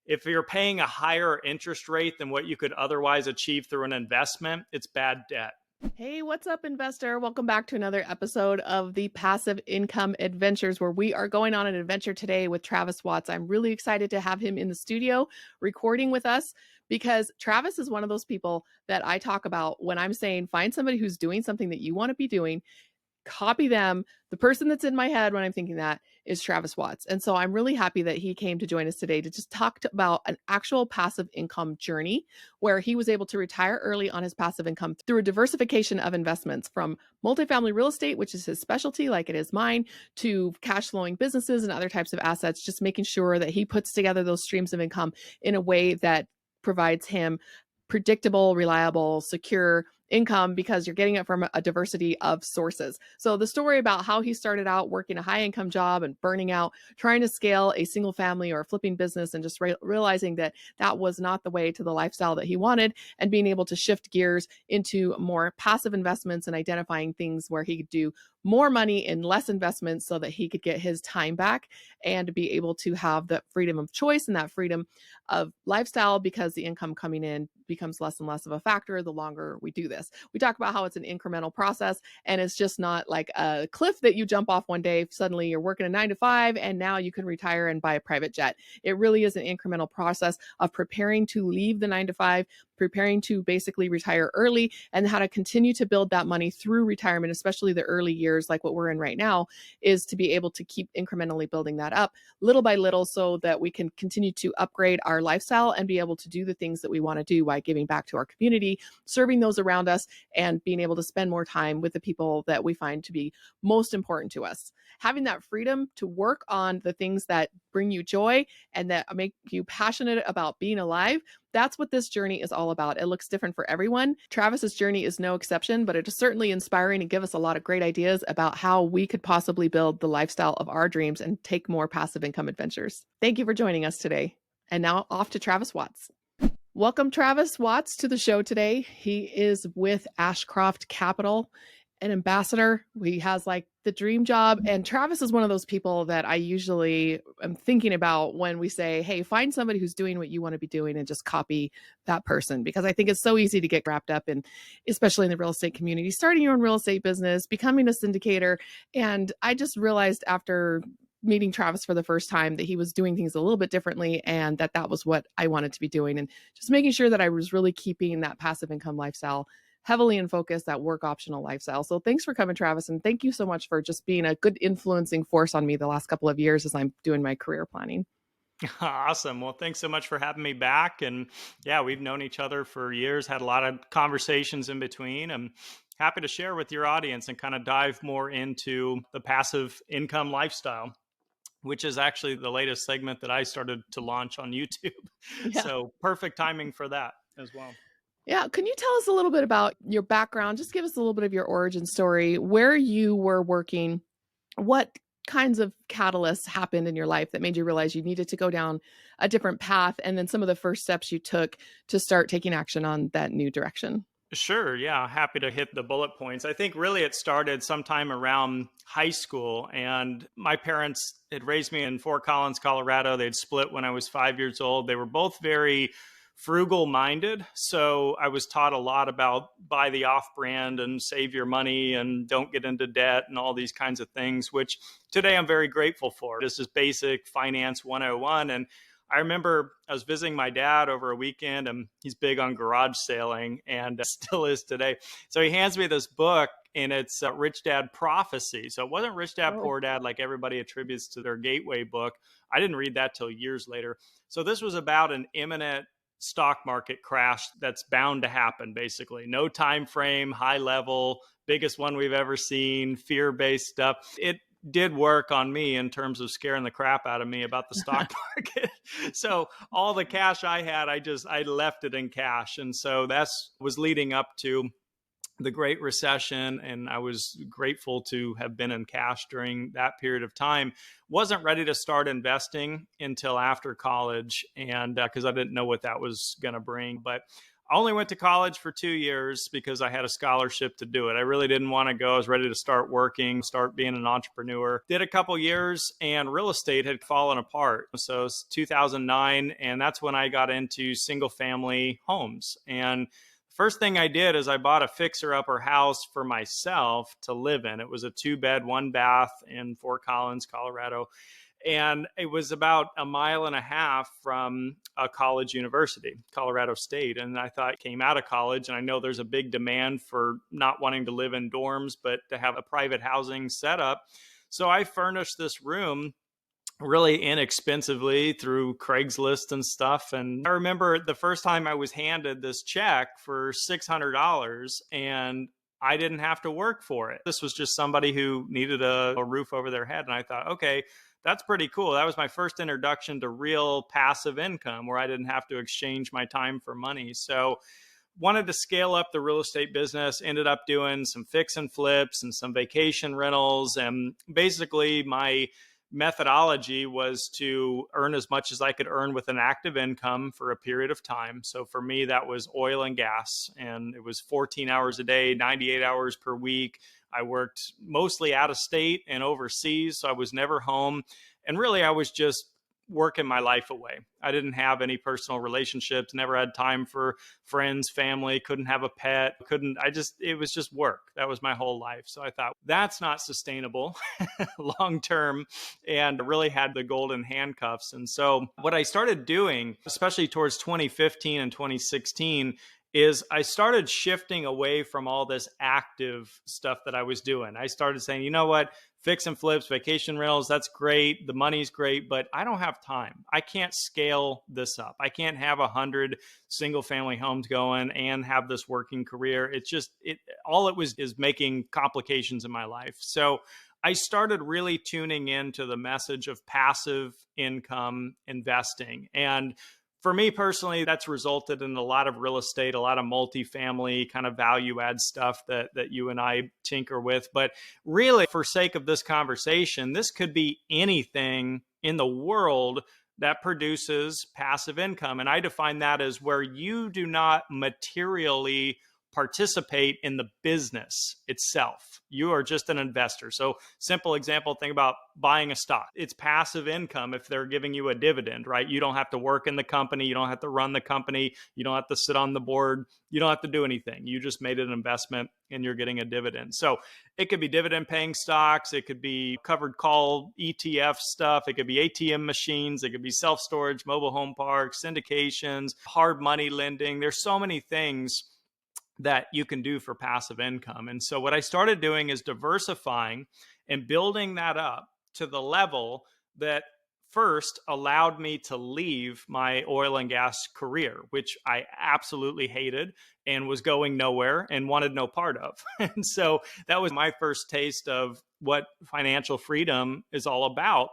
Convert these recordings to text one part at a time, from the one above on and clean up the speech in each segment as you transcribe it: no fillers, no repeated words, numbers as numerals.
if you're paying a higher interest rate than what you could otherwise achieve through an investment, it's bad debt. Hey, what's up, investor? Welcome back to another episode of the Passive Income Adventures, where we are going on an adventure today with Travis Watts. I'm really excited to have him in the studio recording with us because Travis is one of those people that I talk about when I'm saying find somebody who's doing something that you want to be doing. Copy them. The person that's in my head when I'm thinking that is Travis Watts. And so I'm really happy that he came to join us today to just talk about an actual passive income journey where he was able to retire early on his passive income through a diversification of investments, from multifamily real estate, which is his specialty, like it is mine, to cash flowing businesses and other types of assets, just making sure that he puts together those streams of income in a way that provides him predictable, reliable, secure income because you're getting it from a diversity of sources. So the story about how he started out working a high income job and burning out, trying to scale a single family or a flipping business, and just realizing that that was not the way to the lifestyle that he wanted, and being able to shift gears into more passive investments and identifying things where he could do more money in less investments so that he could get his time back and be able to have that freedom of choice and that freedom of lifestyle, because the income coming in becomes less and less of a factor the longer we do this. We talk about how it's an incremental process, and it's just not like a cliff that you jump off one day. Suddenly you're working a 9 to 5 and now you can retire and buy a private jet. It really is an incremental process of preparing to leave the 9 to 5, preparing to basically retire early, and how to continue to build that money through retirement, especially the early years like what we're in right now, is to be able to keep incrementally building that up little by little so that we can continue to upgrade our lifestyle and be able to do the things that we want to do by giving back to our community, serving those around us, and being able to spend more time with the people that we find to be most important to us. Having that freedom to work on the things that bring you joy and that make you passionate about being alive, that's what this journey is all about. It looks different for everyone. Travis's journey is no exception, but it is certainly inspiring and give us a lot of great ideas about how we could possibly build the lifestyle of our dreams and take more passive income adventures. Thank you for joining us today. And now off to Travis Watts. Welcome, Travis Watts, to the show today. He is with Ashcroft Capital, an ambassador. He has like the dream job. And Travis is one of those people that I usually am thinking about when we say, hey, find somebody who's doing what you want to be doing and just copy that person. Because I think it's so easy to get wrapped up in, especially in the real estate community, starting your own real estate business, becoming a syndicator. And I just realized after meeting Travis for the first time that he was doing things a little bit differently, and that was what I wanted to be doing, and just making sure that I was really keeping that passive income lifestyle heavily in focus, that work optional lifestyle. So thanks for coming, Travis, and thank you so much for just being a good influencing force on me the last couple of years as I'm doing my career planning. Awesome. Well, thanks so much for having me back. And yeah, we've known each other for years, had a lot of conversations in between. I'm happy to share with your audience and kind of dive more into the passive income lifestyle, which is actually the latest segment that I started to launch on YouTube. Yeah. So perfect timing for that as well. Yeah. Can you tell us a little bit about your background? Just give us a little bit of your origin story, where you were working, what kinds of catalysts happened in your life that made you realize you needed to go down a different path, and then some of the first steps you took to start taking action on that new direction. Sure. Yeah. Happy to hit the bullet points. I think really it started sometime around high school, and my parents had raised me in Fort Collins, Colorado. They'd split when I was 5 years old. They were both very frugal minded. So I was taught a lot about buy the off brand and save your money and don't get into debt and all these kinds of things, which today I'm very grateful for. This is basic finance 101. And I remember I was visiting my dad over a weekend, and he's big on garage sailing and still is today. So he hands me this book, and it's Rich Dad Prophecy. So it wasn't Rich Dad, Poor Dad like everybody attributes to their gateway book. I didn't read that till years later. So this was about an imminent stock market crash that's bound to happen, basically. No time frame, high level, biggest one we've ever seen, fear-based stuff. It did work on me in terms of scaring the crap out of me about the stock market. So all the cash I had, I left it in cash. And so that was leading up to the Great Recession, and I was grateful to have been in cash during that period of time. Wasn't ready to start investing until after college, and because I didn't know what that was going to bring. But I only went to college for 2 years because I had a scholarship to do it. I really didn't want to go. I was ready to start working, start being an entrepreneur. Did a couple years and real estate had fallen apart. So it's 2009, and that's when I got into single family homes. And first thing I did is I bought a fixer-upper house for myself to live in. It was a 2-bed, 1-bath in Fort Collins, Colorado. And it was about a mile and a half from a college university, Colorado State. And I thought, came out of college, and I know there's a big demand for not wanting to live in dorms, but to have a private housing setup. So I furnished this room really inexpensively through Craigslist and stuff. And I remember the first time I was handed this check for $600, and I didn't have to work for it. This was just somebody who needed a roof over their head. And I thought, okay, that's pretty cool. That was my first introduction to real passive income where I didn't have to exchange my time for money. So wanted to scale up the real estate business, ended up doing some fix and flips and some vacation rentals. And basically my methodology was to earn as much as I could earn with an active income for a period of time. So for me, that was oil and gas, and it was 14 hours a day, 98 hours per week. I worked mostly out of state and overseas, so I was never home. And really, I was just working my life away. I didn't have any personal relationships, never had time for friends, family, couldn't have a pet, it was just work. That was my whole life. So I thought that's not sustainable long term, and really had the golden handcuffs. And so what I started doing, especially towards 2015 and 2016, is I started shifting away from all this active stuff that I was doing. I started saying, you know what, fix and flips, vacation rentals, that's great. The money's great, but I don't have time. I can't scale this up. I can't have 100 single family homes going and have this working career. It's just, all it was is making complications in my life. So I started really tuning into the message of passive income investing. And for me personally, that's resulted in a lot of real estate, a lot of multifamily kind of value add stuff that you and I tinker with. But really, for sake of this conversation, this could be anything in the world that produces passive income. And I define that as where you do not materially participate in the business itself. You are just an investor. So simple example, think about buying a stock. It's passive income if they're giving you a dividend, right? You don't have to work in the company. You don't have to run the company. You don't have to sit on the board. You don't have to do anything. You just made an investment and you're getting a dividend. So it could be dividend paying stocks. It could be covered call ETF stuff. It could be ATM machines. It could be self-storage, mobile home parks, syndications, hard money lending. There's so many things that you can do for passive income. And so what I started doing is diversifying and building that up to the level that first allowed me to leave my oil and gas career, which I absolutely hated and was going nowhere and wanted no part of. And so that was my first taste of what financial freedom is all about.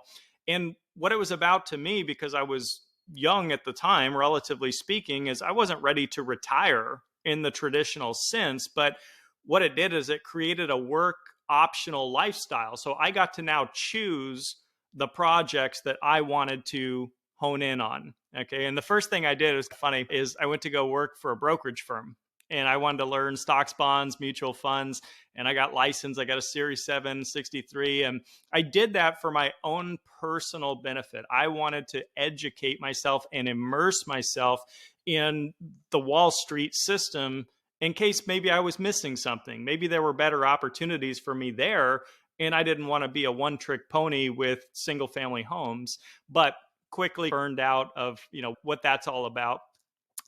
And what it was about to me, because I was young at the time, relatively speaking, is I wasn't ready to retire in the traditional sense, but what it did is it created a work optional lifestyle. So I got to now choose the projects that I wanted to hone in on. Okay. And the first thing I did, was funny, is I went to go work for a brokerage firm, and I wanted to learn stocks, bonds, mutual funds, and I got licensed. I got a Series 7 63, and I did that for my own personal benefit. I wanted to educate myself and immerse myself in the Wall Street system in case maybe I was missing something. Maybe there were better opportunities for me there, and I didn't want to be a one-trick pony with single family homes, but quickly burned out of, what that's all about,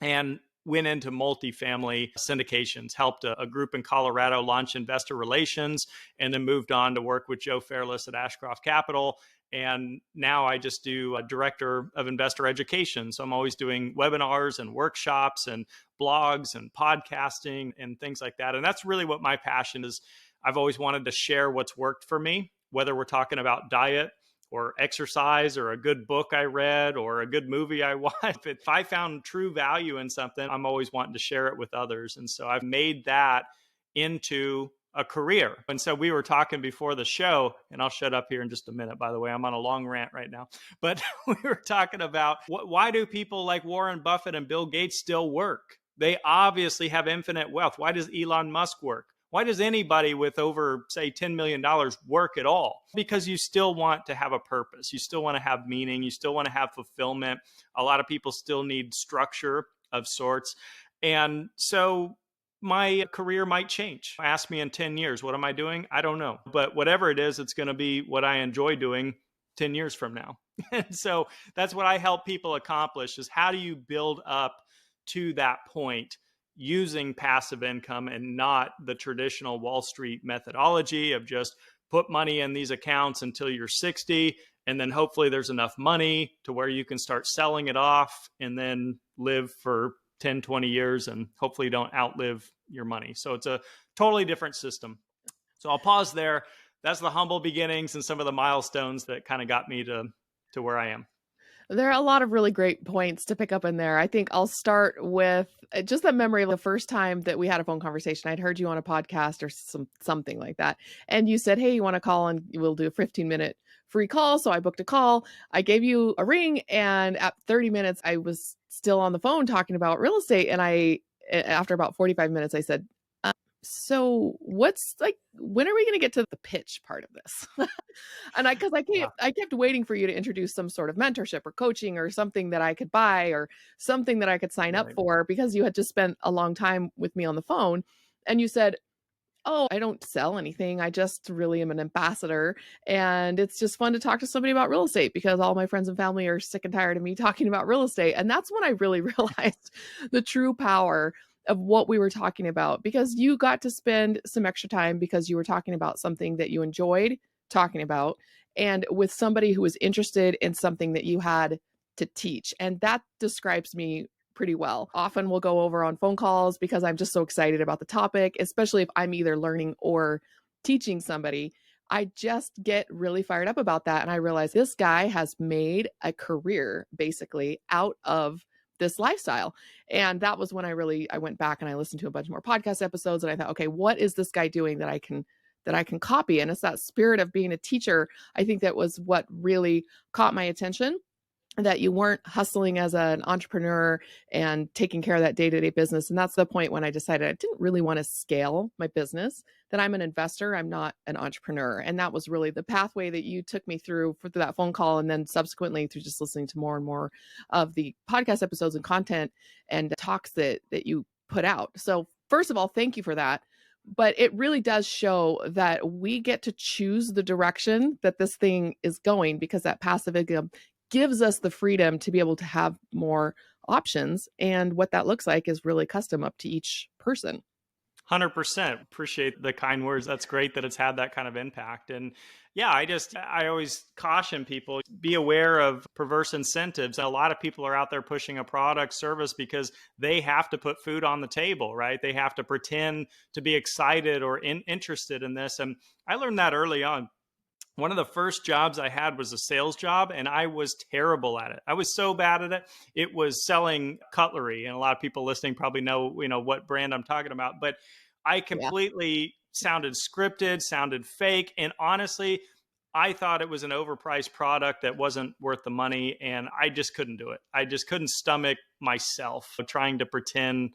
and went into multifamily syndications, helped a group in Colorado launch investor relations, and then moved on to work with Joe Fairless at Ashcroft Capital. And now I just do a director of investor education. So I'm always doing webinars and workshops and blogs and podcasting and things like that. And that's really what my passion is. I've always wanted to share what's worked for me, whether we're talking about diet or exercise or a good book I read or a good movie I watched. If I found true value in something, I'm always wanting to share it with others. And so I've made that into a career. And so we were talking before the show, and I'll shut up here in just a minute, by the way, I'm on a long rant right now, but we were talking about why do people like Warren Buffett and Bill Gates still work? They obviously have infinite wealth. Why does Elon Musk work? Why does anybody with over, say, $10 million work at all? Because you still want to have a purpose. You still want to have meaning. You still want to have fulfillment. A lot of people still need structure of sorts. And so my career might change. Ask me in 10 years, what am I doing? I don't know. But whatever it is, it's going to be what I enjoy doing 10 years from now. And so that's what I help people accomplish, is how do you build up to that point using passive income and not the traditional Wall Street methodology of just put money in these accounts until you're 60. And then hopefully there's enough money to where you can start selling it off and then live for 10, 20 years and hopefully don't outlive your money. So it's a totally different system. So I'll pause there. That's the humble beginnings and some of the milestones that kind of got me to where I am. There are a lot of really great points to pick up in there. I think I'll start with just that memory of the first time that we had a phone conversation. I'd heard you on a podcast or something like that. And you said, hey, you want to call and we'll do a 15-minute free call. So I booked a call. I gave you a ring. And at 30 minutes, I was still on the phone talking about real estate. And after about 45 minutes, I said, so what's like, when are we going to get to the pitch part of this? And I kept waiting for you to introduce some sort of mentorship or coaching or something that I could buy or something that I could sign up for, because you had just spent a long time with me on the phone. And you said, oh, I don't sell anything. I just really am an ambassador. And it's just fun to talk to somebody about real estate because all my friends and family are sick and tired of me talking about real estate. And that's when I really realized the true power of what we were talking about, because you got to spend some extra time because you were talking about something that you enjoyed talking about and with somebody who was interested in something that you had to teach. And that describes me pretty well. Often we'll go over on phone calls because I'm just so excited about the topic, especially if I'm either learning or teaching somebody. I just get really fired up about that. And I realize this guy has made a career basically out of this lifestyle. And that was when I went back and I listened to a bunch more podcast episodes and I thought, okay, what is this guy doing that I can copy? And it's that spirit of being a teacher. I think that was what really caught my attention, that you weren't hustling as an entrepreneur and taking care of that day-to-day business. And that's the point when I decided I didn't really want to scale my business, that I'm an investor, I'm not an entrepreneur. And that was really the pathway that you took me through for that phone call. And then subsequently through just listening to more and more of the podcast episodes and content and talks that you put out. So first of all, thank you for that. But it really does show that we get to choose the direction that this thing is going, because that passive income gives us the freedom to be able to have more options. And what that looks like is really custom up to each person. 100%. Appreciate the kind words. That's great that it's had that kind of impact. And yeah, I always caution people, be aware of perverse incentives. A lot of people are out there pushing a product service because they have to put food on the table, right? They have to pretend to be excited or interested in this. And I learned that early on. One of the first jobs I had was a sales job, and I was terrible at it. I was so bad at it. It was selling cutlery, and a lot of people listening probably know what brand I'm talking about. But I completely sounded scripted, sounded fake, and honestly, I thought it was an overpriced product that wasn't worth the money, and I just couldn't do it. I just couldn't stomach myself trying to pretend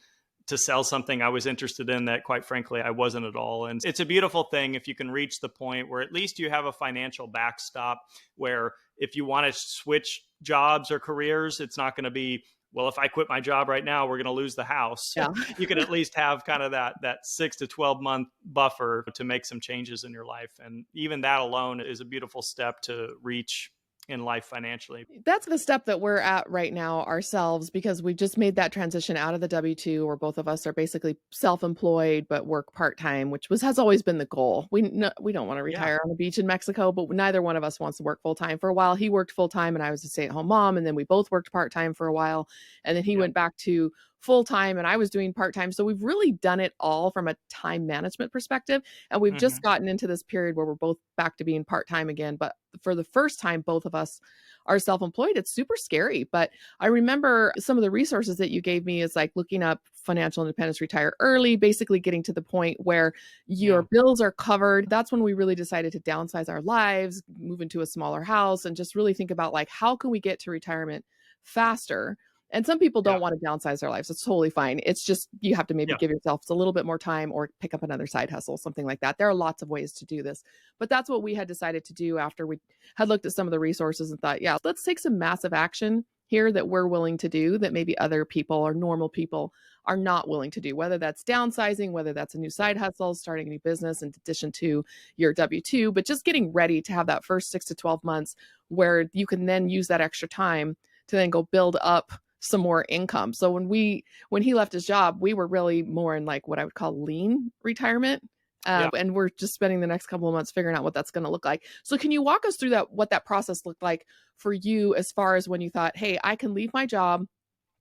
to sell something I was interested in that, quite frankly, I wasn't at all. And it's a beautiful thing if you can reach the point where at least you have a financial backstop, where if you want to switch jobs or careers, it's not going to be, well, if I quit my job right now, we're going to lose the house. Yeah. You can at least have kind of that 6 to 12 month buffer to make some changes in your life. And even that alone is a beautiful step to reach in life financially. That's the step that we're at right now ourselves, because we just made that transition out of the W-2, where both of us are basically self-employed but work part-time, which has always been the goal. We don't want to retire on the beach in Mexico, but neither one of us wants to work full-time. For a while, he worked full-time and I was a stay-at-home mom, and then we both worked part-time for a while, and then he went back to full-time and I was doing part-time. So we've really done it all from a time management perspective. And we've just gotten into this period where we're both back to being part-time again. But for the first time, both of us are self-employed. It's super scary. But I remember some of the resources that you gave me is like looking up financial independence, retire early, basically getting to the point where your bills are covered. That's when we really decided to downsize our lives, move into a smaller house, and just really think about like, how can we get to retirement faster? And some people Yeah. don't want to downsize their lives. It's totally fine. It's just you have to maybe Yeah. give yourself a little bit more time or pick up another side hustle, something like that. There are lots of ways to do this. But that's what we had decided to do after we had looked at some of the resources and thought, yeah, let's take some massive action here that we're willing to do that maybe other people or normal people are not willing to do, whether that's downsizing, whether that's a new side hustle, starting a new business in addition to your W-2, but just getting ready to have that first 6 to 12 months where you can then use that extra time to then go build up some more income. So when he left his job, we were really more in like what I would call lean retirement. Yeah. And we're just spending the next couple of months figuring out what that's going to look like. So can you walk us through what that process looked like for you as far as when you thought, hey, I can leave my job,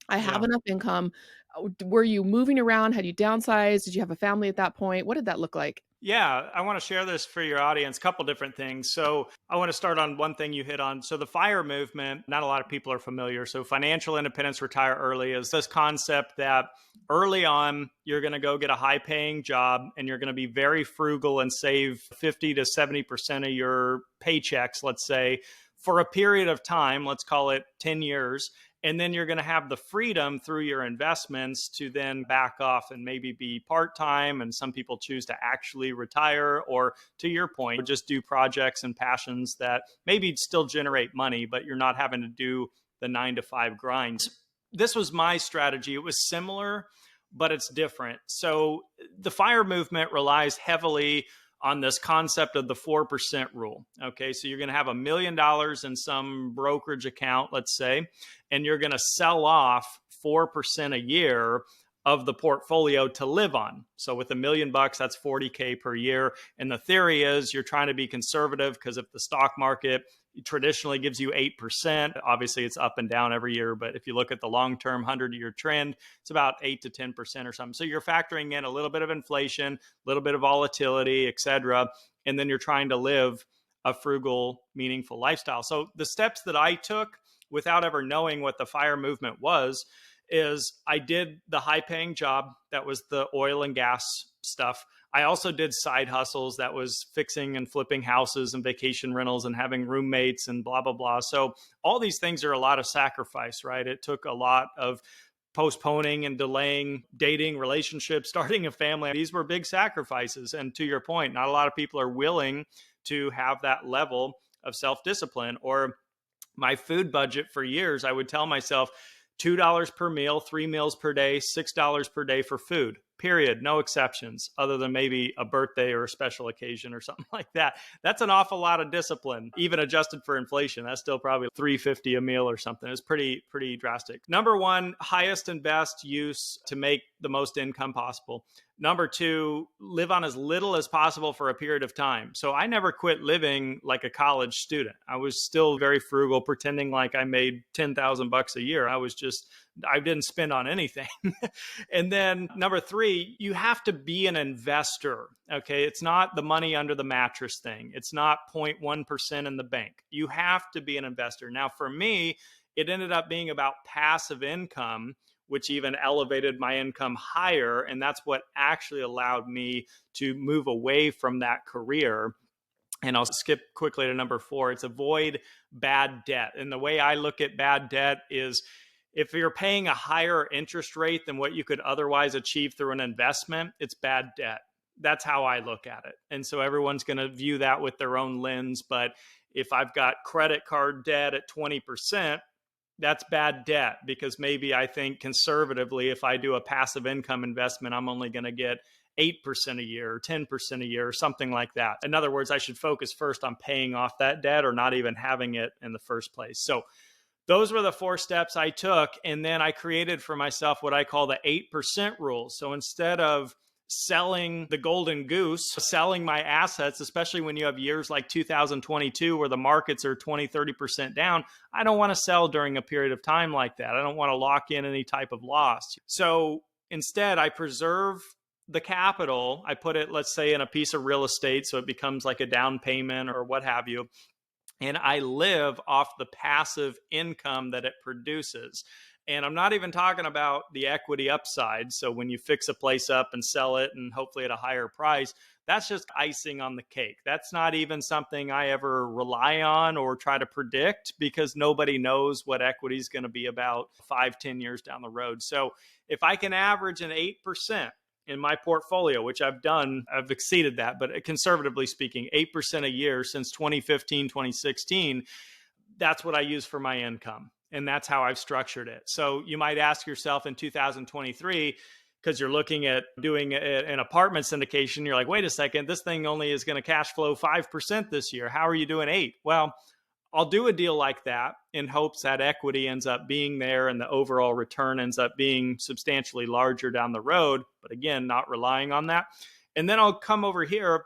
I have Yeah. enough income. Were you moving around? Had you downsized? Did you have a family at that point? What did that look like? Yeah, I want to share this for your audience, a couple different things. So, I want to start on one thing you hit on. So, the FIRE movement, not a lot of people are familiar. So, financial independence, retire early is this concept that early on, you're going to go get a high paying job and you're going to be very frugal and save 50 to 70% of your paychecks, let's say, for a period of time, let's call it 10 years. And then you're going to have the freedom through your investments to then back off and maybe be part-time. And some people choose to actually retire, or to your point, just do projects and passions that maybe still generate money, but you're not having to do the 9 to 5 grinds. This was my strategy. It was similar, but it's different. So the FIRE movement relies heavily on this concept of the 4% rule. Okay, so you're going to have $1 million in some brokerage account, let's say, and you're going to sell off 4% a year of the portfolio to live on. So with $1 million, that's 40K per year. And the theory is you're trying to be conservative because if the stock market traditionally gives you 8%, obviously it's up and down every year, but if you look at the long-term 100-year trend, it's about 8 to 10% or something. So you're factoring in a little bit of inflation, a little bit of volatility, et cetera, and then you're trying to live a frugal, meaningful lifestyle. So the steps that I took without ever knowing what the FIRE movement was is I did the high paying job. That was the oil and gas stuff. I also did side hustles. That was fixing and flipping houses and vacation rentals and having roommates and blah, blah, blah. So all these things are a lot of sacrifice, right? It took a lot of postponing and delaying dating, relationships, starting a family. These were big sacrifices. And to your point, not a lot of people are willing to have that level of self-discipline. Or my food budget for years, I would tell myself $2 per meal, 3 meals per day, $6 per day for food, period. No exceptions, other than maybe a birthday or a special occasion or something like that. That's an awful lot of discipline, even adjusted for inflation. That's still probably $3.50 a meal or something. It's pretty drastic. Number one, highest and best use to make the most income possible. Number two, live on as little as possible for a period of time. So I never quit living like a college student. I was still very frugal, pretending like I made $10,000 a year. I didn't spend on anything. And then number three, you have to be an investor. Okay. It's not the money under the mattress thing. It's not 0.1% in the bank. You have to be an investor. Now, for me, it ended up being about passive income, which even elevated my income higher. And that's what actually allowed me to move away from that career. And I'll skip quickly to number four. It's avoid bad debt. And the way I look at bad debt is if you're paying a higher interest rate than what you could otherwise achieve through an investment, it's bad debt. That's how I look at it. And so everyone's going to view that with their own lens. But if I've got credit card debt at 20%, that's bad debt, because maybe I think conservatively, if I do a passive income investment, I'm only going to get 8% a year or 10% a year or something like that. In other words, I should focus first on paying off that debt or not even having it in the first place. So those were the 4 steps I took. And then I created for myself what I call the 8% rule. So instead of selling the golden goose, selling my assets, especially when you have years like 2022 where the markets are 20, 30% down, I don't want to sell during a period of time like that. I don't want to lock in any type of loss. So instead, I preserve the capital. I put it, let's say, in a piece of real estate so it becomes like a down payment or what have you. And I live off the passive income that it produces. And I'm not even talking about the equity upside. So when you fix a place up and sell it and hopefully at a higher price, that's just icing on the cake. That's not even something I ever rely on or try to predict, because nobody knows what equity is going to be about 5, 10 years down the road. So if I can average an 8% in my portfolio, which I've done, I've exceeded that, but conservatively speaking, 8% a year since 2015, 2016, that's what I use for my income. And that's how I've structured it. So you might ask yourself in 2023, because you're looking at doing an apartment syndication, you're like, wait a second, this thing only is going to cash flow 5% this year. How are you doing 8? Well, I'll do a deal like that in hopes that equity ends up being there and the overall return ends up being substantially larger down the road. But again, not relying on that. And then I'll come over here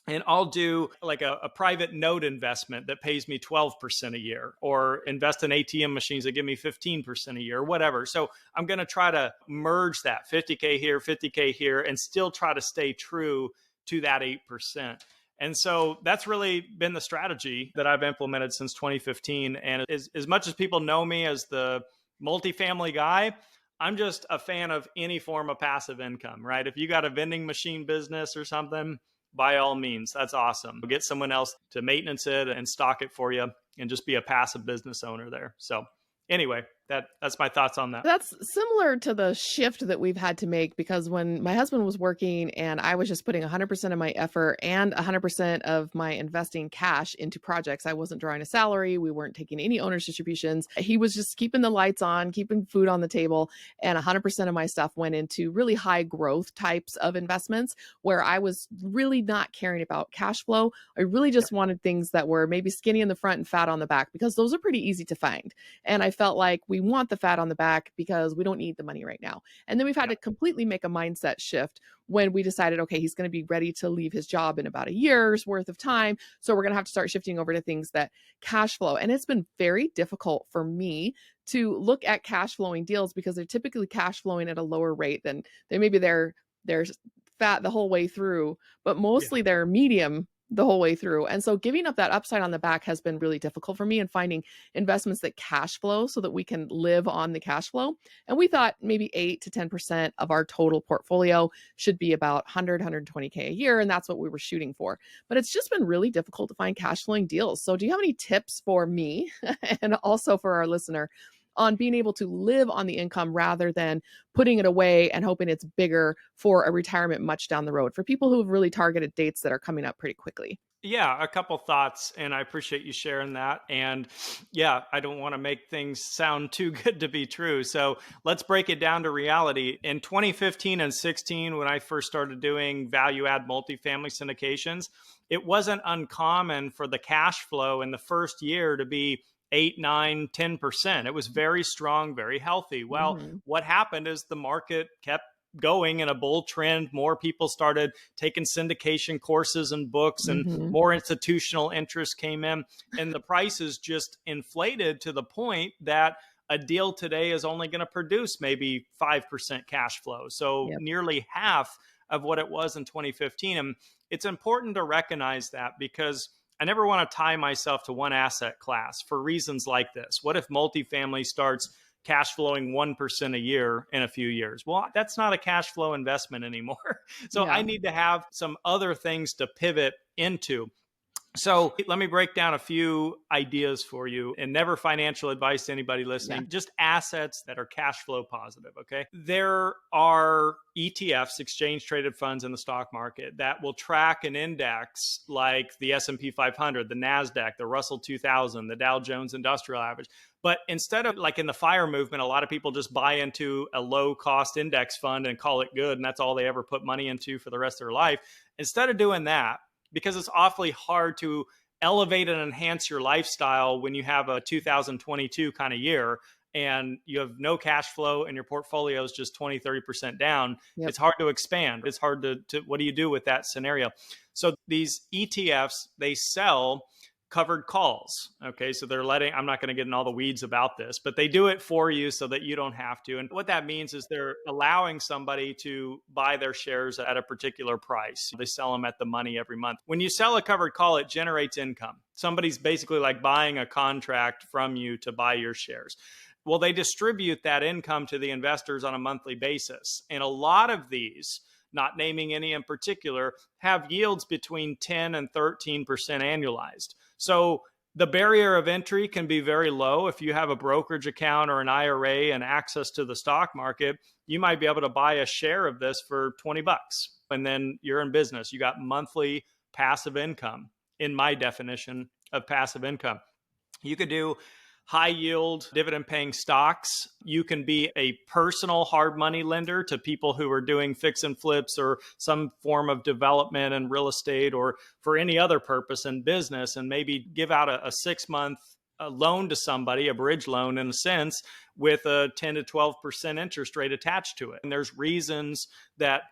and I'll do like a private note investment that pays me 12% a year, or invest in ATM machines that give me 15% a year, or whatever. So I'm going to try to merge that 50K here, 50K here, and still try to stay true to that 8%. And so that's really been the strategy that I've implemented since 2015. And as much as people know me as the multifamily guy, I'm just a fan of any form of passive income, right? If you got a vending machine business or something, by all means, that's awesome. Get someone else to maintenance it and stock it for you and just be a passive business owner there. So anyway, that's my thoughts on that. That's similar to the shift that we've had to make, because when my husband was working and I was just putting 100% of my effort and 100% of my investing cash into projects, I wasn't drawing a salary. We weren't taking any owner's distributions. He was just keeping the lights on, keeping food on the table. And 100% of my stuff went into really high growth types of investments where I was really not caring about cash flow. I really just wanted things that were maybe skinny in the front and fat on the back, because those are pretty easy to find. And I felt like we want the fat on the back because we don't need the money right now. And then we've had to completely make a mindset shift when we decided, okay, he's going to be ready to leave his job in about a year's worth of time. So we're going to have to start shifting over to things that cash flow. And it's been very difficult for me to look at cash flowing deals, because they're typically cash flowing at a lower rate than maybe they're fat the whole way through, but mostly they're medium the whole way through. And so giving up that upside on the back has been really difficult for me, and finding investments that cash flow so that we can live on the cash flow. And we thought maybe 8 to 10% of our total portfolio should be about 120K a year. And that's what we were shooting for. But it's just been really difficult to find cash flowing deals. So do you have any tips for me and also for our listener on being able to live on the income rather than putting it away and hoping it's bigger for a retirement much down the road, for people who have really targeted dates that are coming up pretty quickly? Yeah, a couple thoughts, and I appreciate you sharing that. And yeah, I don't want to make things sound too good to be true. So let's break it down to reality. In 2015 and 16, when I first started doing value add multifamily syndications, it wasn't uncommon for the cash flow in the first year to be 8, 9, 10%. It was very strong, very healthy. Well, what happened is the market kept going in a bull trend. More people started taking syndication courses and books, and more institutional interest came in, and the prices just inflated to the point that a deal today is only going to produce maybe 5% cash flow. So nearly half of what it was in 2015. And it's important to recognize that, because I never want to tie myself to one asset class for reasons like this. What if multifamily starts cash flowing 1% a year in a few years? Well, that's not a cash flow investment anymore. So I need to have some other things to pivot into. So let me break down a few ideas for you, and never financial advice to anybody listening, just assets that are cash flow positive. Okay. There are ETFs, exchange traded funds in the stock market, that will track an index like the S&P 500, the NASDAQ, the Russell 2000, the Dow Jones Industrial Average. But instead of, like in the FIRE movement, a lot of people just buy into a low cost index fund and call it good, and that's all they ever put money into for the rest of their life. Instead of doing that, because it's awfully hard to elevate and enhance your lifestyle when you have a 2022 kind of year and you have no cash flow and your portfolio is just 20, 30% down. It's hard to expand. It's hard to what do you do with that scenario? So these ETFs, they sell covered calls. Okay. So they're I'm not going to get in all the weeds about this, but they do it for you so that you don't have to. And what that means is they're allowing somebody to buy their shares at a particular price. They sell them at the money every month. When you sell a covered call, it generates income. Somebody's basically like buying a contract from you to buy your shares. Well, they distribute that income to the investors on a monthly basis. And a lot of these, not naming any in particular, have yields between 10 and 13% annualized. So the barrier of entry can be very low. If you have a brokerage account or an IRA and access to the stock market, you might be able to buy a share of this for 20 bucks. And then you're in business. You got monthly passive income in my definition of passive income. You could do high yield dividend paying stocks. You can be a personal hard money lender to people who are doing fix and flips or some form of development in real estate or for any other purpose in business, and maybe give out a 6-month loan to somebody, a bridge loan in a sense, with a 10 to 12% interest rate attached to it. And there's reasons that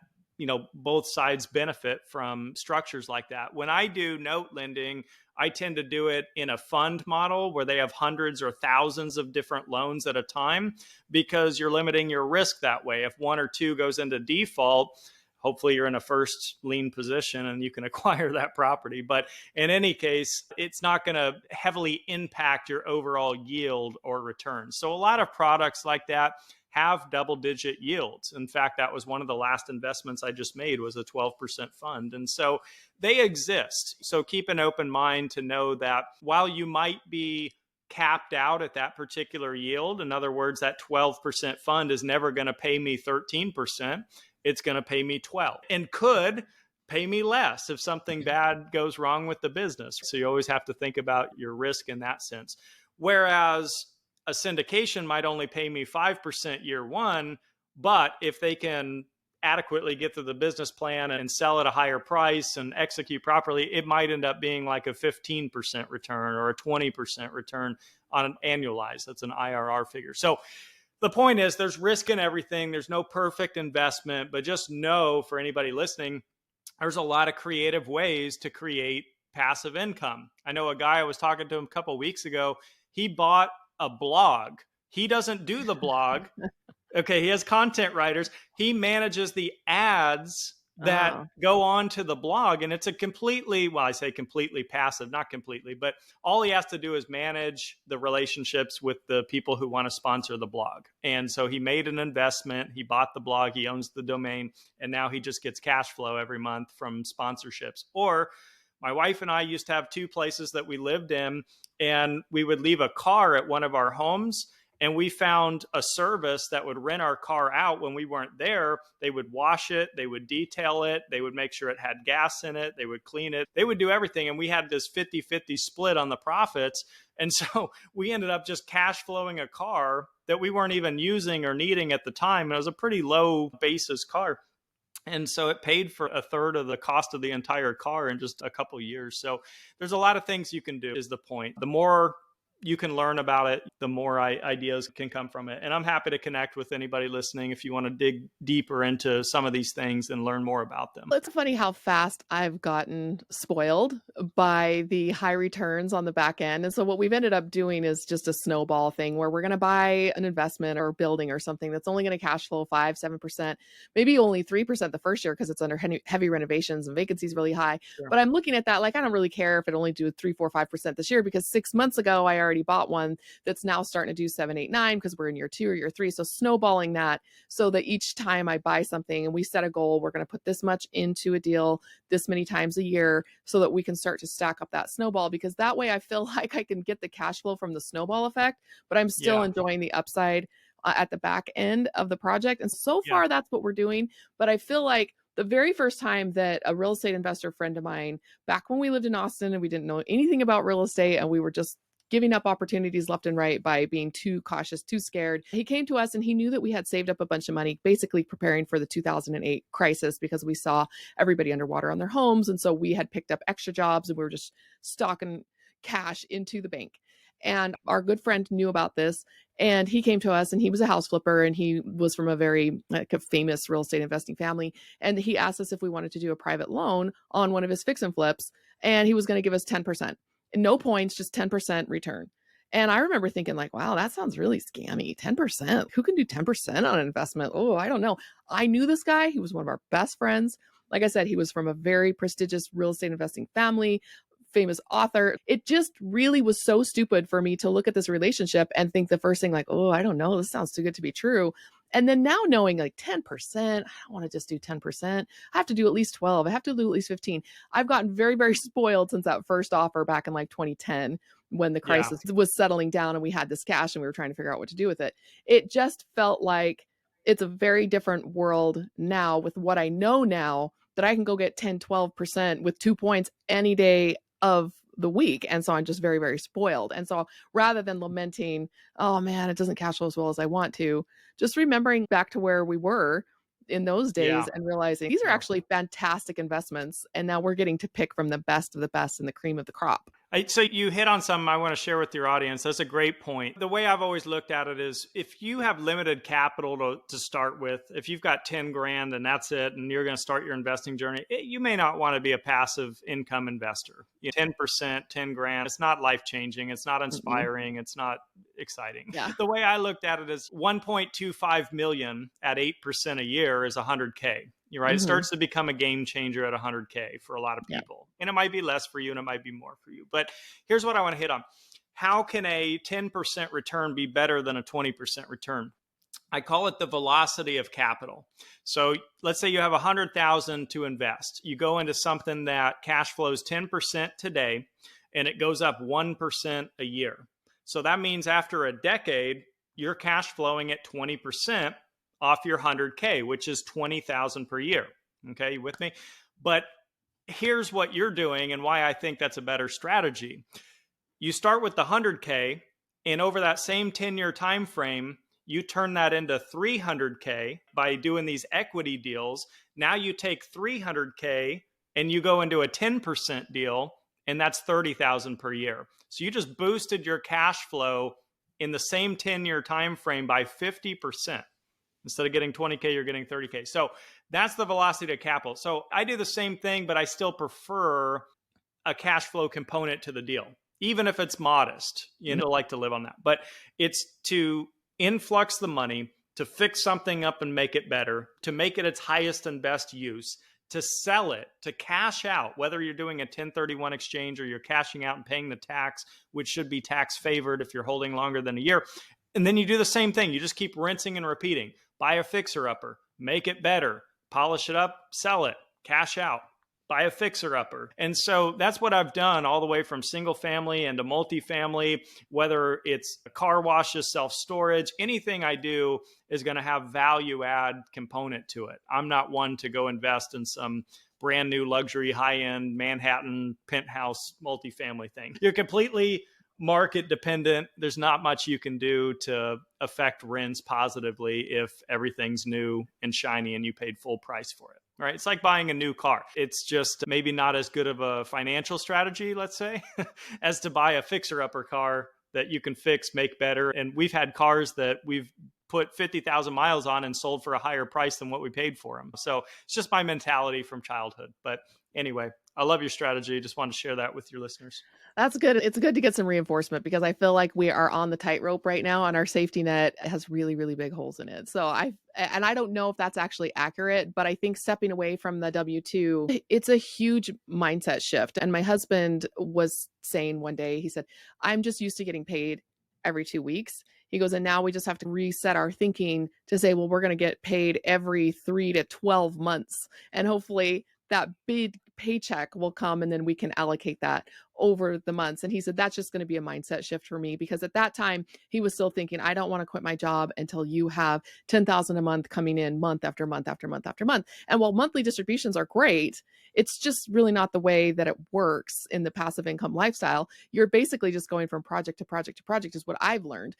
both sides benefit from structures like that. When I do note lending, I tend to do it in a fund model where they have hundreds or thousands of different loans at a time, because you're limiting your risk that way. If one or two goes into default, hopefully you're in a first lien position and you can acquire that property. But in any case, it's not going to heavily impact your overall yield or return. So a lot of products like that have double-digit yields. In fact, that was one of the last investments I just made, was a 12% fund. And so they exist. So keep an open mind to know that while you might be capped out at that particular yield, in other words, that 12% fund is never going to pay me 13%, it's going to pay me 12%, and could pay me less if something bad goes wrong with the business. So you always have to think about your risk in that sense. Whereas a syndication might only pay me 5% year one, but if they can adequately get through the business plan and sell at a higher price and execute properly, it might end up being like a 15% return or a 20% return on an annualized. That's an IRR figure. So the point is, there's risk in everything. There's no perfect investment, but just know, for anybody listening, there's a lot of creative ways to create passive income. I know a guy, I was talking to him a couple of weeks ago, he bought a blog. He doesn't do the blog. Okay, he has content writers. He manages the ads that go on to the blog. And it's a completely, well, I say completely passive, not completely, but all he has to do is manage the relationships with the people who want to sponsor the blog. And so he made an investment. He bought the blog. He owns the domain. And now he just gets cash flow every month from sponsorships. Or my wife and I used to have two places that we lived in, and we would leave a car at one of our homes, and we found a service that would rent our car out when we weren't there. They would wash it, they would detail it, they would make sure it had gas in it, they would clean it, they would do everything. And we had this 50-50 split on the profits. And so we ended up just cash flowing a car that we weren't even using or needing at the time. And it was a pretty low basis car. And so it paid for a third of the cost of the entire car in just a couple of years. So there's a lot of things you can do, is the point. The more you can learn about it, the more ideas can come from it. And I'm happy to connect with anybody listening if you want to dig deeper into some of these things and learn more about them. It's funny how fast I've gotten spoiled by the high returns on the back end. And so what we've ended up doing is just a snowball thing where we're going to buy an investment or building or something that's only going to cash flow 5-7%, maybe only 3% the first year because it's under heavy renovations and vacancy is really high. Sure. But I'm looking at that like, I don't really care if it only do 3, 4, 5% this year, because 6 months ago, I already bought one that's now starting to do 7, 8, 9 because we're in year 2 or year 3. So snowballing that so that each time I buy something and we set a goal, we're going to put this much into a deal this many times a year so that we can start to stack up that snowball, because that way I feel like I can get the cash flow from the snowball effect, but I'm still enjoying the upside at the back end of the project. And so far that's what we're doing. But I feel like the very first time that a real estate investor friend of mine, back when we lived in Austin and we didn't know anything about real estate and we were just giving up opportunities left and right by being too cautious, too scared, he came to us and he knew that we had saved up a bunch of money, basically preparing for the 2008 crisis, because we saw everybody underwater on their homes. And so we had picked up extra jobs and we were just stocking cash into the bank. And our good friend knew about this, and he came to us, and he was a house flipper, and he was from a very famous real estate investing family. And he asked us if we wanted to do a private loan on one of his fix and flips, and he was going to give us 10%. No points, just 10% return. And I remember thinking like, wow, that sounds really scammy. 10%. Who can do 10% on an investment? Oh, I don't know. I knew this guy. He was one of our best friends. Like I said, he was from a very prestigious real estate investing family, famous author. It just really was so stupid for me to look at this relationship and think the first thing like, oh, I don't know, this sounds too good to be true. And then now knowing like 10%, I don't want to just do 10%. I have to do at least 12. I have to do at least 15. I've gotten very, very spoiled since that first offer back in like 2010 when the Yeah. crisis was settling down and we had this cash and we were trying to figure out what to do with it. It just felt like it's a very different world now with what I know now, that I can go get 10, 12% with 2 points any day of the week. And so I'm just very, very spoiled. And so rather than lamenting, oh man, it doesn't cash flow as well as I want to, just remembering back to where we were in those days Yeah. and realizing these are actually fantastic investments. And now we're getting to pick from the best of the best and the cream of the crop. So you hit on something I want to share with your audience. That's a great point. The way I've always looked at it is if you have limited capital to start with, if you've got 10 grand and that's it, and you're going to start your investing journey, you may not want to be a passive income investor. 10%, 10 grand, it's not life-changing. It's not inspiring. It's not exciting. Yeah. The way I looked at it is 1.25 million at 8% a year is 100K. You're right. It starts to become a game changer at 100K for a lot of people. Yeah. And it might be less for you and it might be more for you. But here's what I want to hit on. How can a 10% return be better than a 20% return? I call it the velocity of capital. So let's say you have 100,000 to invest. You go into something that cash flows 10% today and it goes up 1% a year. So that means after a decade, you're cash flowing at 20% off your 100K, which is 20,000 per year. Okay, you with me? But here's what you're doing and why I think that's a better strategy. You start with the 100K, and over that same 10-year time frame, you turn that into 300K by doing these equity deals. Now you take 300K and you go into a 10% deal, and that's 30,000 per year. So you just boosted your cash flow in the same 10-year time frame by 50%. Instead of getting 20K, you're getting 30K. So that's the velocity of capital. So I do the same thing, but I still prefer a cash flow component to the deal, even if it's modest. You know, like to live on that. But it's to influx the money, to fix something up and make it better, to make it its highest and best use, to sell it, to cash out, whether you're doing a 1031 exchange or you're cashing out and paying the tax, which should be tax favored if you're holding longer than a year. And then you do the same thing. You just keep rinsing and repeating. Buy a fixer-upper, make it better, polish it up, sell it, cash out, buy a fixer-upper. And so that's what I've done all the way from single family into multifamily, whether it's car washes, self-storage, anything I do is going to have value add component to it. I'm not one to go invest in some brand new luxury, high-end Manhattan penthouse multifamily thing. You're completely market dependent. There's not much you can do to affect rents positively if everything's new and shiny and you paid full price for it, right? It's like buying a new car. It's just maybe not as good of a financial strategy, let's say, as to buy a fixer-upper car that you can fix, make better. And we've had cars that we've put 50,000 miles on and sold for a higher price than what we paid for them. So it's just my mentality from childhood. But anyway, I love your strategy. Just wanted to share that with your listeners. That's good. It's good to get some reinforcement because I feel like we are on the tightrope right now and our safety net has really, really big holes in it. So I don't know if that's actually accurate, but I think stepping away from the W-2, it's a huge mindset shift. And my husband was saying one day, he said, I'm just used to getting paid every 2 weeks. He goes, and now we just have to reset our thinking to say, well, we're going to get paid every 3 to 12 months. And hopefully that big paycheck will come and then we can allocate that over the months. And he said, that's just going to be a mindset shift for me, because at that time he was still thinking, I don't want to quit my job until you have 10,000 a month coming in month after month after month after month. And while monthly distributions are great, it's just really not the way that it works in the passive income lifestyle. You're basically just going from project to project to project is what I've learned.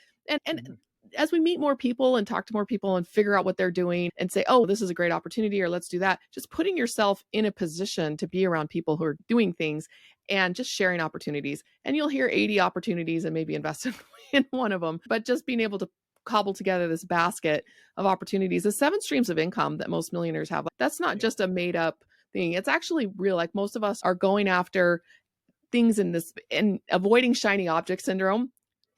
And as we meet more people and talk to more people and figure out what they're doing and say, oh, this is a great opportunity, or let's do that, just putting yourself in a position to be around people who are doing things and just sharing opportunities. And you'll hear 80 opportunities and maybe invest in one of them, but just being able to cobble together this basket of opportunities, the 7 streams of income that most millionaires have. That's not just a made up thing. It's actually real. Like most of us are going after things in this and avoiding shiny object syndrome.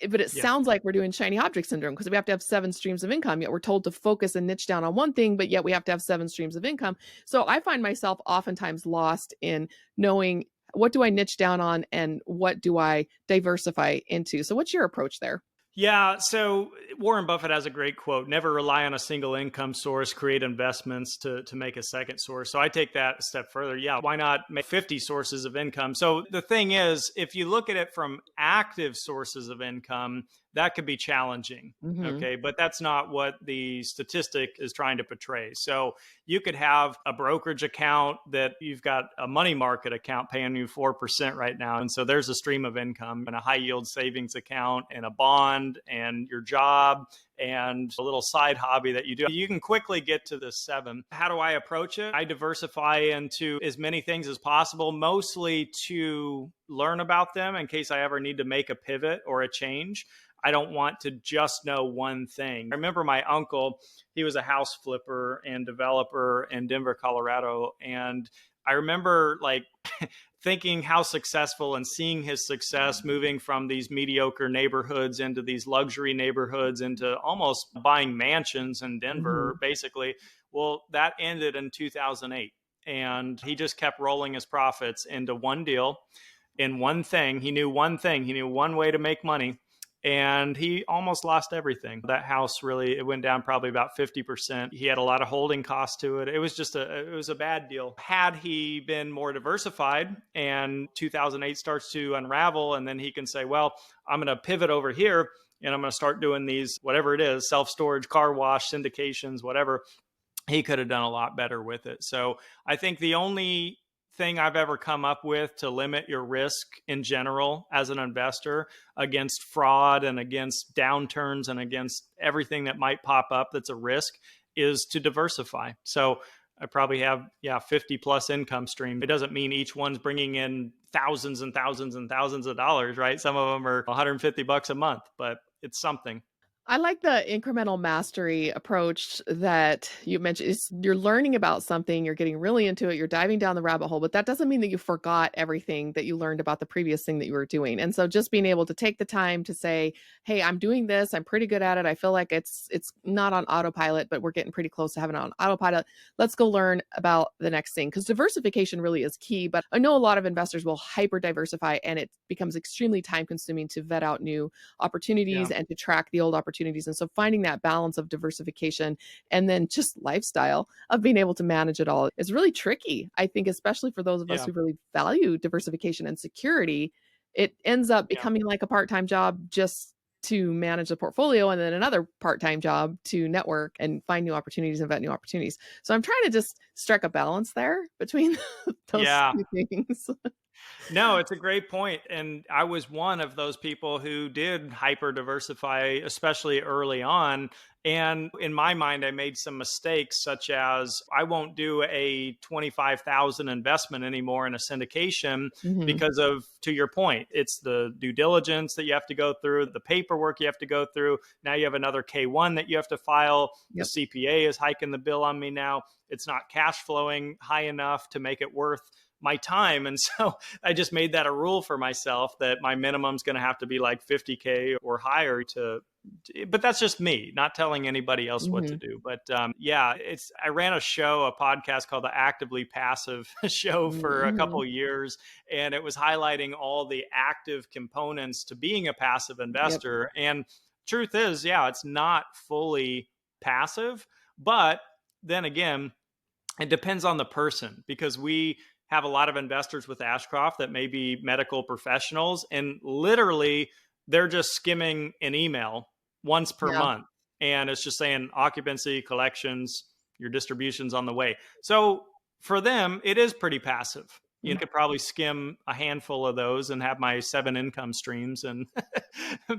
But it sounds like we're doing shiny object syndrome because we have to have 7 streams of income, yet we're told to focus and niche down on one thing, but yet we have to have 7 streams of income. So I find myself oftentimes lost in knowing What do I niche down on and what do I diversify into? So what's your approach there? Yeah. So Warren Buffett has a great quote: never rely on a single income source, create investments to make a second source. So I take that a step further. Yeah. Why not make 50 sources of income? So the thing is, if you look at it from active sources of income, that could be challenging. Mm-hmm. Okay. But that's not what the statistic is trying to portray. So you could have a brokerage account that you've got a money market account paying you 4% right now. And so there's a stream of income, and a high yield savings account and a bond and your job and a little side hobby that you do. You can quickly get to the 7. How do I approach it? I diversify into as many things as possible, mostly to learn about them in case I ever need to make a pivot or a change. I don't want to just know one thing. I remember my uncle, he was a house flipper and developer in Denver, Colorado. And I remember like thinking how successful and seeing his success moving from these mediocre neighborhoods into these luxury neighborhoods into almost buying mansions in Mm-hmm. Denver, basically. Well, that ended in 2008. And he just kept rolling his profits into one deal in one thing. He knew one thing, he knew one way to make money. And he almost lost everything. That house really, it went down probably about 50%. He had a lot of holding costs to it. It was just it was a bad deal. Had he been more diversified and 2008 starts to unravel, and then he can say, well, I'm going to pivot over here and I'm going to start doing these, whatever it is, self-storage, car wash, syndications, whatever. He could have done a lot better with it. So I think the only thing I've ever come up with to limit your risk in general as an investor against fraud and against downturns and against everything that might pop up that's a risk is to diversify. So I probably have 50 plus income streams. It doesn't mean each one's bringing in thousands and thousands and thousands of dollars, right? Some of them are $150 a month, but it's something. I like the incremental mastery approach that you mentioned. You're learning about something, you're getting really into it, you're diving down the rabbit hole, but that doesn't mean that you forgot everything that you learned about the previous thing that you were doing. And so just being able to take the time to say, "Hey, I'm doing this. I'm pretty good at it. I feel like it's not on autopilot, but we're getting pretty close to having it on autopilot. Let's go learn about the next thing." Because diversification really is key. But I know a lot of investors will hyper diversify and it becomes extremely time consuming to vet out new opportunities Yeah. and to track the old opportunities. And so finding that balance of diversification and then just lifestyle of being able to manage it all is really tricky. I think, especially for those of us Yeah. who really value diversification and security, it ends up Yeah. becoming like a part-time job just to manage the portfolio and then another part-time job to network and find new opportunities and vet new opportunities. So I'm trying to just strike a balance there between those Yeah. two things. No, it's a great point. And I was one of those people who did hyper diversify, especially early on. And in my mind, I made some mistakes, such as I won't do a 25,000 investment anymore in a syndication Mhm. because of, to your point, it's the due diligence that you have to go through, the paperwork you have to go through. Now you have another K1 that you have to file. The Yep. CPA is hiking the bill on me now. It's not cash flowing high enough to make it worth my time. And so I just made that a rule for myself that my minimum is going to have to be like 50K or higher but that's just me, not telling anybody else what to Mhm. do. But I ran a show, a podcast called the Actively Passive Show for a Mhm. couple of years. And it was highlighting all the active components to being a passive Yep. investor. And truth is, yeah, it's not fully passive, but then again, it depends on the person, because we have a lot of investors with Ashcroft that may be medical professionals, and literally they're just skimming an email once per Yeah. month. And it's just saying occupancy, collections, your distributions on the way. So for them, it is pretty passive. You Mhm. could probably skim a handful of those and have my 7 income streams and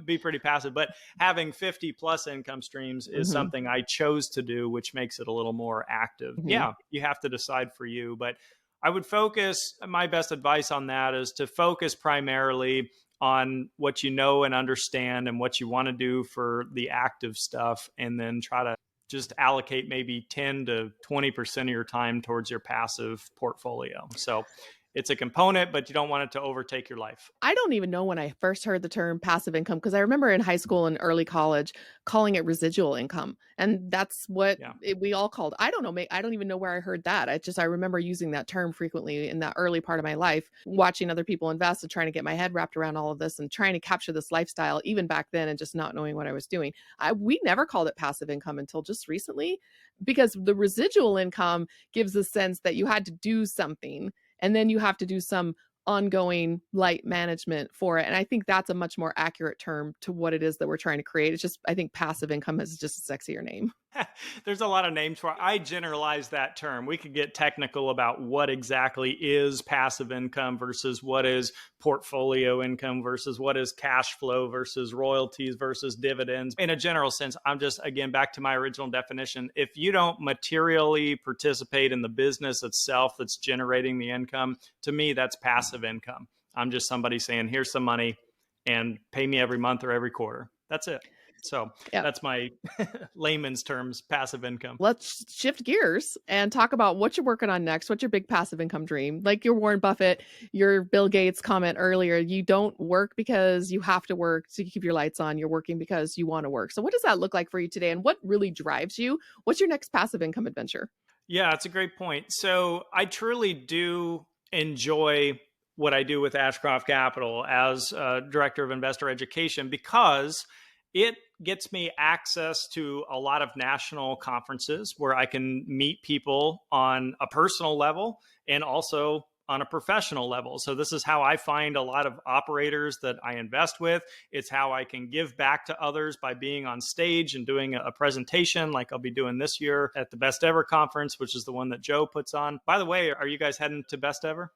be pretty passive. But having 50 plus income streams is Mhm. something I chose to do, which makes it a little more active. Mhm. Yeah, you have to decide for you. But I would focus, my best advice on that is to focus primarily on what you know and understand and what you want to do for the active stuff, and then try to just allocate maybe 10 to 20% of your time towards your passive portfolio. So it's a component, but you don't want it to overtake your life. I don't even know when I first heard the term passive income because I remember in high school and early college calling it residual income. And that's what Yeah. we all called. I don't know. I don't even know where I heard that. I remember using that term frequently in that early part of my life, watching other people invest and trying to get my head wrapped around all of this and trying to capture this lifestyle even back then and just not knowing what I was doing. We never called it passive income until just recently because the residual income gives the sense that you had to do something and then you have to do some ongoing light management for it. And I think that's a much more accurate term to what it is that we're trying to create. It's just, I think passive income is just a sexier name. There's a lot of names for it. I generalize that term. We could get technical about what exactly is passive income versus what is portfolio income versus what is cash flow versus royalties versus dividends. In a general sense, I'm just, again, back to my original definition. If you don't materially participate in the business itself that's generating the income, to me, that's passive income. I'm just somebody saying, here's some money and pay me every month or every quarter. That's it. So Yeah. that's my layman's terms, passive income. Let's shift gears and talk about what you're working on next. What's your big passive income dream? Like your Warren Buffett, your Bill Gates comment earlier, you don't work because you have to work to keep your lights on. You're working because you want to work. So what does that look like for you today? And what really drives you? What's your next passive income adventure? Yeah, it's a great point. So I truly do enjoy what I do with Ashcroft Capital as director of investor education because it gets me access to a lot of national conferences where I can meet people on a personal level and also on a professional level. So this is how I find a lot of operators that I invest with. It's how I can give back to others by being on stage and doing a presentation like I'll be doing this year at the Best Ever conference, which is the one that Joe puts on. By the way, are you guys heading to Best Ever?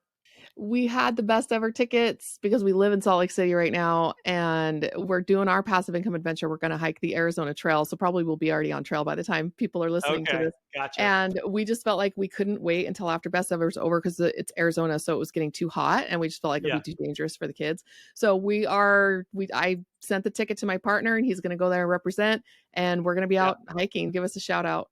We had the best ever tickets because we live in Salt Lake City right now and we're doing our passive income adventure. We're going to hike the Arizona Trail. So probably we'll be already on trail by the time people are listening to Okay, this. gotcha. And we just felt like we couldn't wait until after best ever was over because it's Arizona. So it was getting too hot and we just felt like it Yeah, would be too dangerous for the kids. So I sent the ticket to my partner and he's going to go there and represent and we're going to be yeah. out hiking. Give us a shout out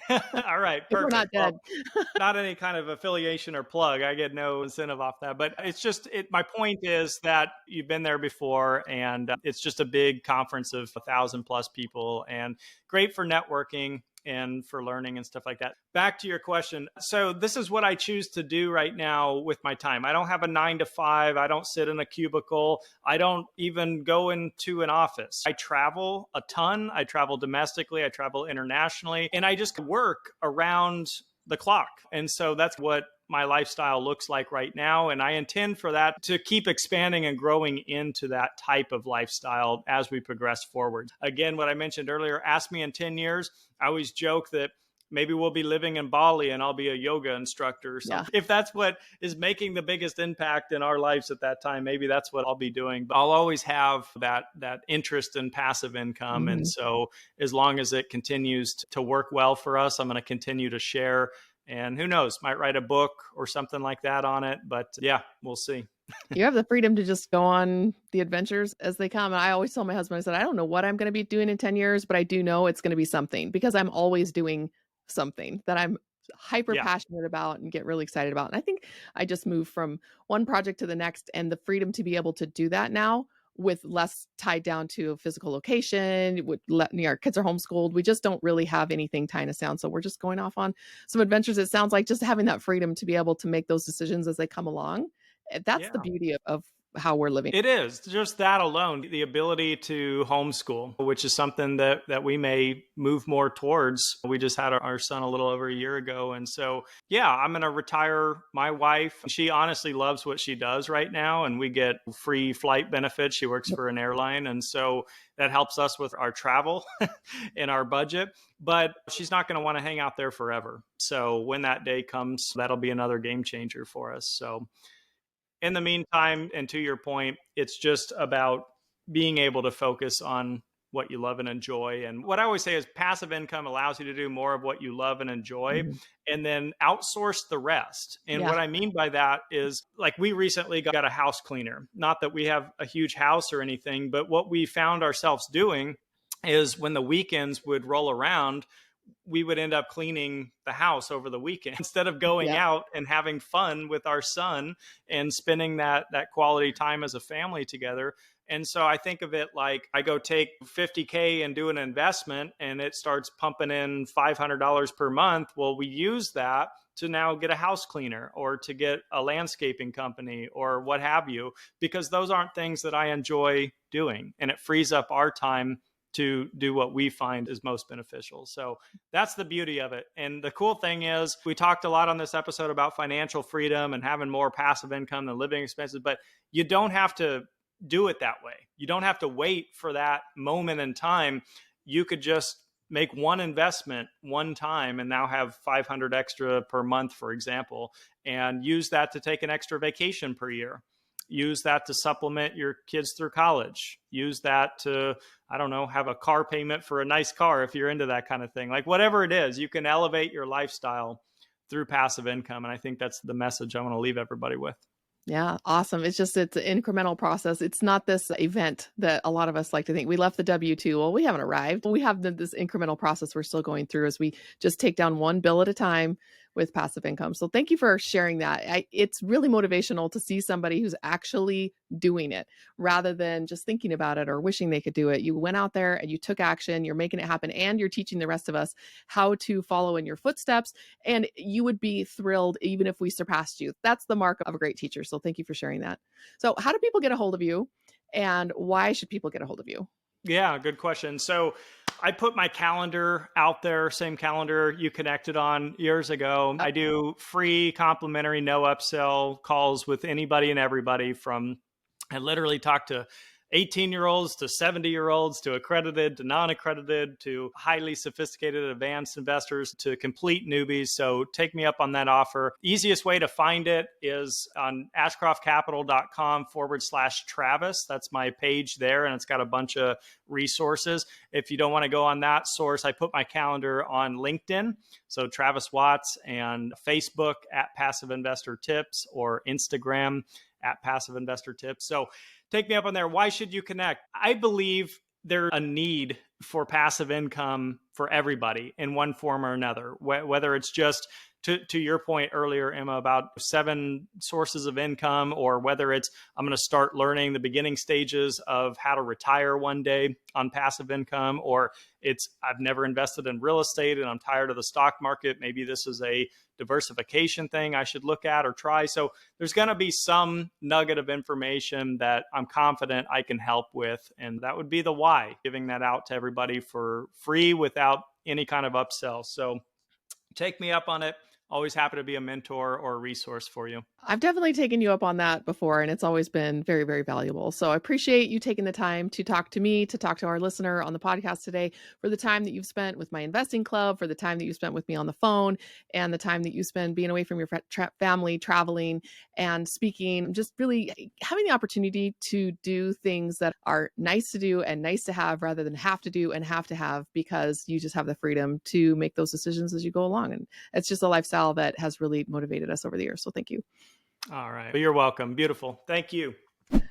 All right, if we're not perfect. dead. Well, not any kind of affiliation or plug. I get no incentive off that. But it's just, my point is that you've been there before and it's just a big conference of 1,000 plus people and great for networking and for learning and stuff like that. Back to your question. So this is what I choose to do right now with my time. I don't have a 9 to 5. I don't sit in a cubicle. I don't even go into an office. I travel a ton. I travel domestically. I travel internationally, and I just work around the clock. And so that's what my lifestyle looks like right now. And I intend for that to keep expanding and growing into that type of lifestyle as we progress forward. Again, what I mentioned earlier, ask me in 10 years. I always joke that maybe we'll be living in Bali and I'll be a yoga instructor or something. Yeah. If that's what is making the biggest impact in our lives at that time, maybe that's what I'll be doing. But I'll always have that interest in passive income. Mm-hmm. And so as long as it continues to work well for us, I'm going to continue to share. And who knows, might write a book or something like that on it. But yeah, we'll see. You have the freedom to just go on the adventures as they come. And I always tell my husband, I said, I don't know what I'm going to be doing in 10 years, but I do know it's going to be something because I'm always doing something that I'm hyper passionate about and get really excited about. And I think I just moved from one project to the next and the freedom to be able to do that now with less tied down to a physical location. Our kids are homeschooled. We just don't really have anything tying us down. So we're just going off on some adventures. It sounds like just having that freedom to be able to make those decisions as they come along. That's the beauty of how we're living. It is just that alone, the ability to homeschool, which is something that we may move more towards. We just had our son a little over a year ago. And so, yeah, I'm going to retire my wife. She honestly loves what she does right now. And we get free flight benefits. She works for an airline. And so that helps us with our travel and our budget. But she's not going to want to hang out there forever. So when that day comes, that'll be another game changer for us. So in the meantime, and to your point, it's just about being able to focus on what you love and enjoy. And what I always say is passive income allows you to do more of what you love and enjoy, and then outsource the rest. And what I mean by that is, like, we recently got a house cleaner. Not that we have a huge house or anything, but what we found ourselves doing is when the weekends would roll around, we would end up cleaning the house over the weekend instead of going Yeah. out and having fun with our son and spending that quality time as a family together. And so I think of it like I go take 50K and do an investment and it starts pumping in $500 per month. Well, we use that to now get a house cleaner or to get a landscaping company or what have you, because those aren't things that I enjoy doing. And it frees up our time to do what we find is most beneficial. So that's the beauty of it. And the cool thing is, we talked a lot on this episode about financial freedom and having more passive income than living expenses, but you don't have to do it that way. You don't have to wait for that moment in time. You could just make one investment one time and now have 500 extra per month, for example, and use that to take an extra vacation per year. Use that to supplement your kids through college. Use that to, I don't know, have a car payment for a nice car if you're into that kind of thing. Like whatever it is, you can elevate your lifestyle through passive income. And I think that's the message I want to leave everybody with. Yeah, awesome. It's an incremental process. It's not this event that a lot of us like to think. We left the W-2. Well, we haven't arrived. We have this incremental process we're still going through as we just take down one bill at a time with passive income. So thank you for sharing that. It's really motivational to see somebody who's actually doing it rather than just thinking about it or wishing they could do it. You went out there and you took action, you're making it happen, and you're teaching the rest of us how to follow in your footsteps. And you would be thrilled even if we surpassed you. That's the mark of a great teacher. So thank you for sharing that. So how do people get a hold of you, and why should people get a hold of you? Yeah, good question. So I put my calendar out there, same calendar you connected on years ago. I do free, complimentary, no upsell calls with anybody and everybody. I literally talk to 18-year-olds to 70-year-olds to accredited to non-accredited to highly sophisticated advanced investors to complete newbies. So take me up on that offer. Easiest way to find it is on ashcroftcapital.com/Travis. That's my page there, and it's got a bunch of resources. If you don't want to go on that source, I put my calendar on LinkedIn. So Travis Watts, and Facebook at Passive Investor Tips, or Instagram at Passive Investor Tips. So take me up on there. Why should you connect? I believe there's a need for passive income for everybody in one form or another, whether it's just to your point earlier, Emma, about 7 sources of income, or whether it's I'm going to start learning the beginning stages of how to retire one day on passive income, or it's I've never invested in real estate and I'm tired of the stock market. Maybe this is a diversification thing I should look at or try. So there's going to be some nugget of information that I'm confident I can help with. And that would be the why, giving that out to everybody for free without any kind of upsell. So take me up on it. Always happy to be a mentor or a resource for you. I've definitely taken you up on that before, and it's always been very, very valuable. So I appreciate you taking the time to talk to me, to talk to our listener on the podcast today, for the time that you've spent with my investing club, for the time that you spent with me on the phone, and the time that you spend being away from your family, traveling and speaking, just really having the opportunity to do things that are nice to do and nice to have rather than have to do and have to have, because you just have the freedom to make those decisions as you go along. And it's just a lifestyle that has really motivated us over the years. So thank you. All right. You're welcome. Beautiful. Thank you.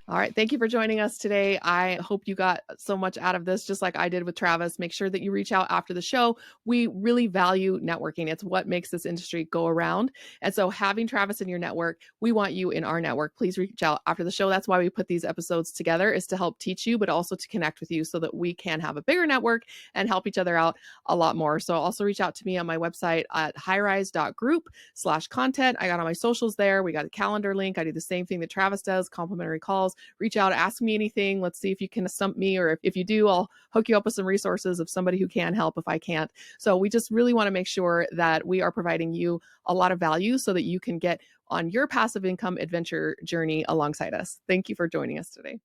All right. Thank you for joining us today. I hope you got so much out of this, just like I did with Travis. Make sure that you reach out after the show. We really value networking. It's what makes this industry go around. And so having Travis in your network, we want you in our network. Please reach out after the show. That's why we put these episodes together, is to help teach you, but also to connect with you so that we can have a bigger network and help each other out a lot more. So also reach out to me on my website at highrise.group/content. I got all my socials there. We got a calendar link. I do the same thing that Travis does, complimentary calls. Reach out, ask me anything. Let's see if you can stump me, or if you do, I'll hook you up with some resources of somebody who can help if I can't. So we just really want to make sure that we are providing you a lot of value so that you can get on your passive income adventure journey alongside us. Thank you for joining us today.